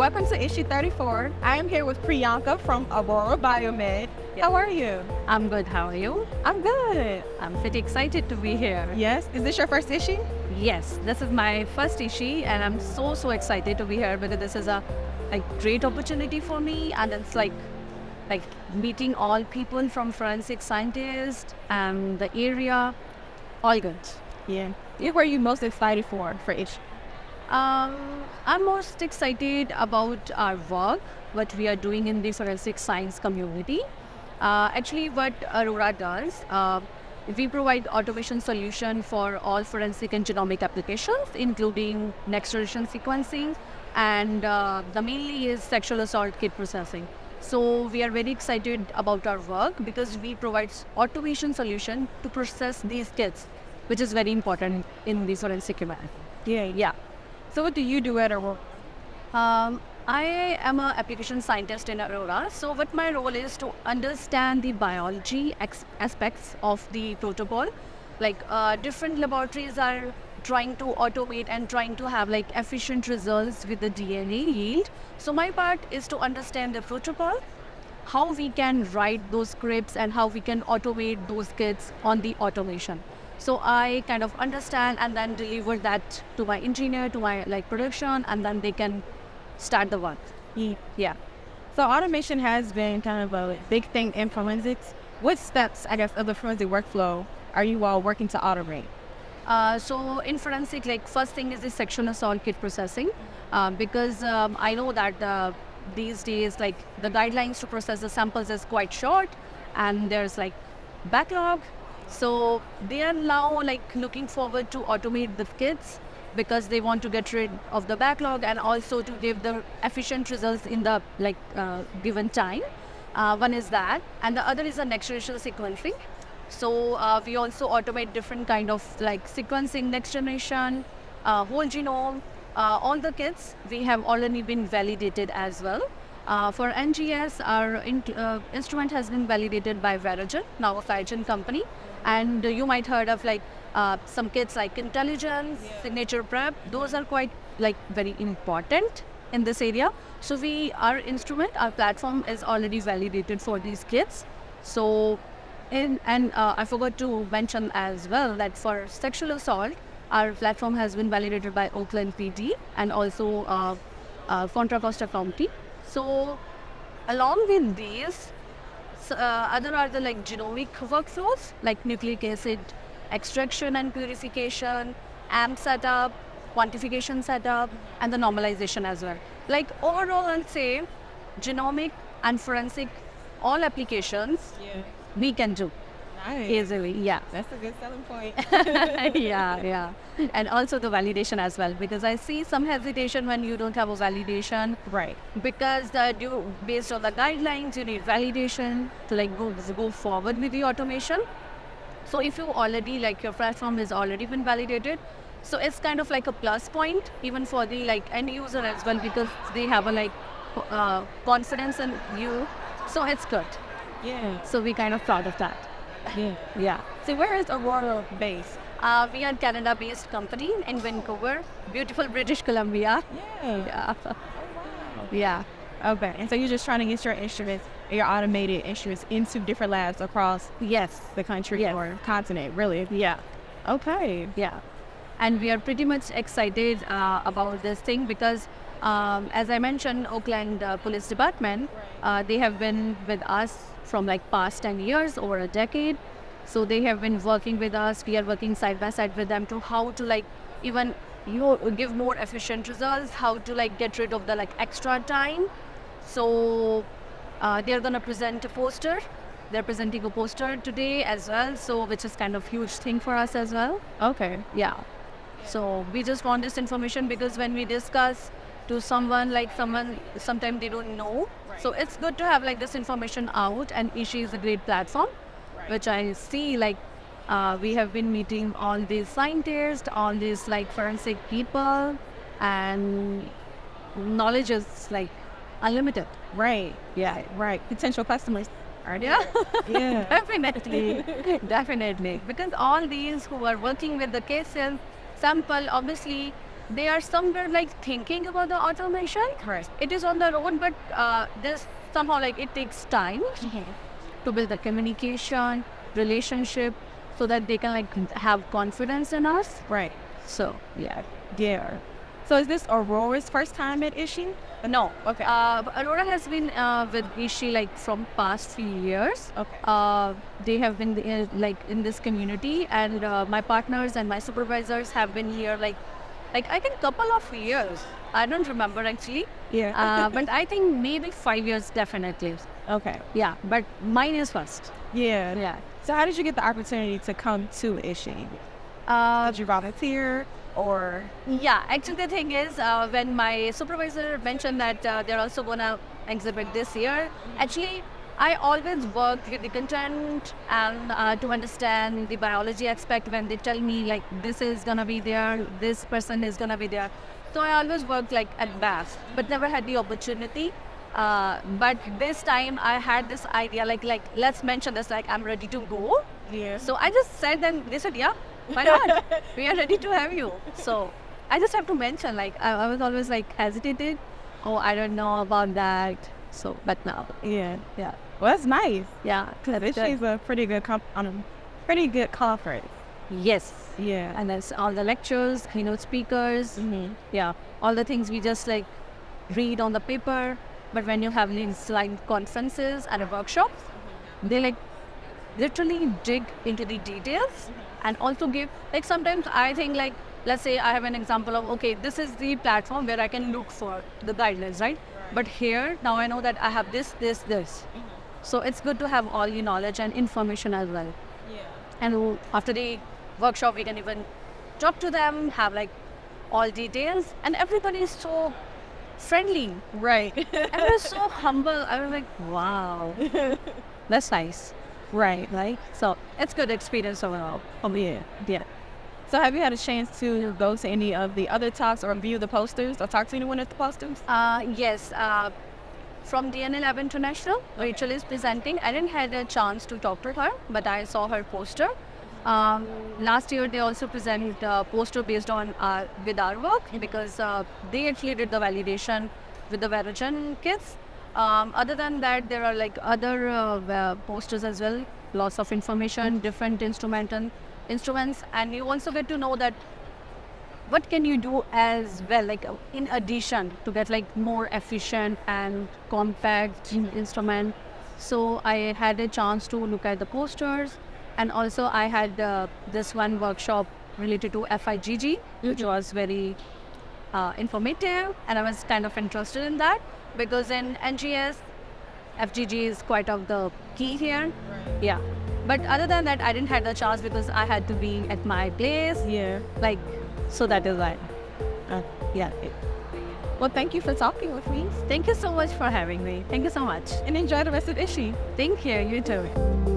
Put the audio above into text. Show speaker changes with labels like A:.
A: welcome to issue 34. I am here with Priyanka from Aurora Biomed. How are you?
B: I'm good. How are you?
A: I'm good.
B: I'm pretty excited to be here.
A: Yes. Is this your first issue?
B: Yes, this is my first issue, and I'm so excited to be here because this is a great opportunity for me, and it's like meeting all people from forensic scientists and the area. All good.
A: Yeah. What were you most excited for issue?
B: I'm most excited about our work, what we are doing in the forensic science community. Actually, what Aurora does, we provide automation solution for all forensic and genomic applications, including next-generation sequencing, and the mainly is sexual assault kit processing. So we are very excited about our work because we provide automation solution to process these kits, which is very important in the forensic environment.
A: Yeah. So what do you do at Aurora?
B: I am an application scientist in Aurora. So what my role is to understand the biology aspects of the protocol. Different laboratories are trying to automate and trying to have efficient results with the DNA yield. So my part is to understand the protocol, how we can write those scripts and how we can automate those kits on the automation. So I kind of understand and then deliver that to my engineer, to my production, and then they can start the work.
A: Yeah. So automation has been kind of a big thing in forensics. What steps, I guess, of the forensic workflow are you all working to automate?
B: So in forensic, first thing is the sexual assault kit processing, because I know that these days, the guidelines to process the samples is quite short, and there's backlog. So they are now looking forward to automate the kits because they want to get rid of the backlog and also to give the efficient results in the given time. One is that, and the other is the next generation sequencing. So we also automate different kind of sequencing, next generation, whole genome. All the kits we have already been validated as well. For NGS, our instrument has been validated by Verogen, now a Figen company. And you might heard of some kits like intelligence, signature prep. Those are quite very important in this area. So our instrument, our platform is already validated for these kits. So, I forgot to mention as well that for sexual assault, our platform has been validated by Oakland PD and also Contra Costa County. So, along with these, other are the genomic workflows like nucleic acid extraction and purification, AMP setup, quantification setup, and the normalization as well. Overall, I'll say genomic and forensic, all applications we can do.
A: Nice.
B: Easily. Yeah.
A: That's a good selling point.
B: Yeah. And also the validation as well, because I see some hesitation when you don't have a validation.
A: Right.
B: Because based on the guidelines, you need validation to go forward with the automation. So if you already your platform has already been validated, so it's kind of a plus point even for the end user as well, because they have a confidence in you. So it's good.
A: Yeah.
B: So we kind of proud of that. Yeah.
A: So where is Aurora based?
B: We are a Canada-based company in Vancouver, beautiful British Columbia.
A: Yeah.
B: Yeah. Yeah.
A: Okay. And so you're just trying to get your instruments, your automated instruments into different labs across the country or continent, really?
B: Yeah.
A: Okay.
B: Yeah. And we are pretty much excited about this thing because, as I mentioned, Oakland Police Department, they have been with us from past 10 years, over a decade. So they have been working with us. We are working side by side with them to how to even give more efficient results, how to get rid of the extra time. So they're gonna present a poster. They're presenting a poster today as well, so which is kind of huge thing for us as well.
A: Okay.
B: Yeah. So we just want this information because when we discuss to someone, sometimes they don't know. Right. So it's good to have this information out, and Ishi is a great platform, which I see we have been meeting all these scientists, all these forensic people, and knowledge is unlimited.
A: Right.
B: Yeah.
A: Right. Potential customers.
B: Yeah.
A: Yeah.
B: Definitely. Because all these who are working with the cases, sample, obviously they are somewhere like thinking about the automation.
A: Correct.
B: It is on their own, but there's somehow like it takes time to build the communication, relationship, so that they can like have confidence in us.
A: Right.
B: So yeah.
A: Yeah. So is this Aurora's first time at Ishi?
B: No.
A: Okay.
B: Aurora has been with Ishi like from past few years.
A: Okay.
B: They have been like in this community, and my partners and my supervisors have been here like I think couple of years. I don't remember actually.
A: Yeah.
B: But I think maybe 5 years definitely.
A: Okay.
B: Yeah. But mine is first.
A: Yeah.
B: Yeah.
A: So how did you get the opportunity to come to Ishi? Did you volunteer or?
B: Yeah, actually the thing is, when my supervisor mentioned that they're also gonna exhibit this year, actually I always work with the content and to understand the biology aspect when they tell me like this is gonna be there, this person is gonna be there. So I always work like at best, but never had the opportunity. But this time I had this idea like let's mention this, like I'm ready to go.
A: Yeah.
B: So I just said, and they said, yeah, why not? We are ready to have you. So I just have to mention, like, I was always like hesitated. Oh, I don't know about that. So, but now,
A: Yeah.
B: yeah,
A: Well, that's nice.
B: yeah. that's
A: Ishi is
B: good.
A: a pretty good pretty good conference.
B: Yes.
A: Yeah.
B: And there's all the lectures, keynote speakers.
A: Mm-hmm.
B: Yeah. All the things we just like read on the paper. But when you have these like conferences and a workshop, they like literally dig into the details and also give, like sometimes I think like, let's say I have an example of, okay, this is the platform where I can look for the guidelines, right? But here, now I know that I have this. So it's good to have all the knowledge and information as well.
A: Yeah.
B: And after the workshop, we can even talk to them, have like all details, and everybody is so friendly.
A: Right.
B: I was so humble. I was like, wow, that's nice.
A: Right.
B: Right? So it's good experience overall.
A: Yeah.
B: Yeah.
A: So have you had a chance to go to any of the other talks or view the posters or talk to anyone at the posters?
B: Yes. From DNA Lab International, Rachel is presenting. I didn't had a chance to talk to her, but I saw her poster. Last year they also presented a poster based on with our work because they actually did the validation with the Verogen kits. Other than that, there are like other posters as well, lots of information, different instruments, and you also get to know that what can you do as well, like in addition to get like more efficient and compact instrument. So I had a chance to look at the posters, and also I had this one workshop related to FIGG, which was very informative, and I was kind of interested in that because in NGS, FGG is quite of the key here.
A: Right.
B: Yeah. But other than that, I didn't have the chance because I had to be at my place.
A: Yeah.
B: Like, so that is why. Yeah.
A: Well, thank you for talking with me
B: Thank you so much for having me. Thank you so much.
A: and enjoy the rest of Ishi.
B: Thank you. You too.